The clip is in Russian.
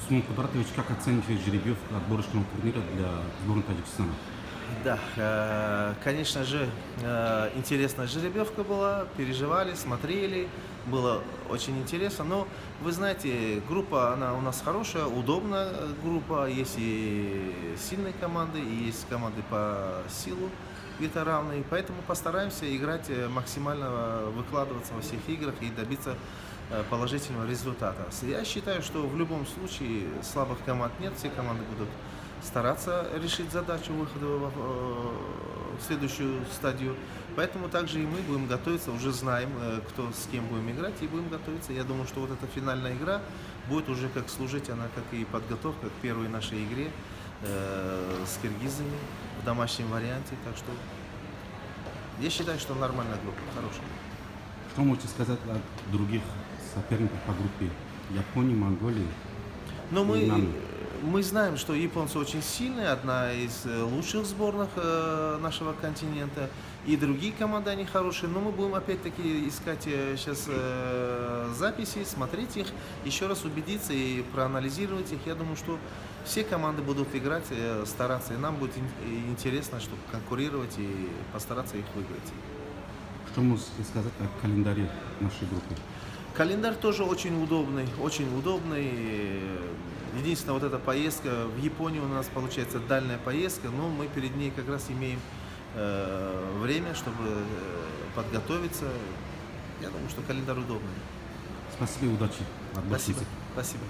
Усман Кудратович, как оцените жеребьевку отборочного турнира для сборной Таджикистана? Да, конечно же, интересная жеребьевка была, переживали, смотрели, было очень интересно. Но вы знаете, группа, она у нас хорошая, удобная группа, есть и сильные команды, и есть команды по силу где-то равные, поэтому постараемся играть максимально, выкладываться во всех играх и добиться положительного результата. Я считаю, что в любом случае слабых команд нет, все команды будут стараться решить задачу выхода в следующую стадию. Поэтому также и мы будем готовиться, уже знаем, кто с кем будем играть, и будем готовиться. Я думаю, что вот эта финальная игра будет уже как служить, она как и подготовка к первой нашей игре с киргизами в домашнем варианте. Так что я считаю, что нормальная группа, хорошая. Что можете сказать о других соперниках по группе Японии, Монголии Но и нами? мы знаем, что японцы очень сильные, одна из лучших сборных нашего континента, и другие команды, они хорошие, но мы будем опять-таки искать сейчас записи, смотреть их, еще раз убедиться и проанализировать их. Я думаю, что все команды будут играть, стараться, и нам будет интересно, чтобы конкурировать и постараться их выиграть. Что можете сказать о календаре нашей группы? Календарь тоже очень удобный, очень удобный. Единственное, вот эта поездка в Японию у нас получается дальняя поездка, но мы перед ней как раз имеем время, чтобы подготовиться. Я думаю, что календарь удобный. Спасибо и удачи. Спасибо. Спасибо.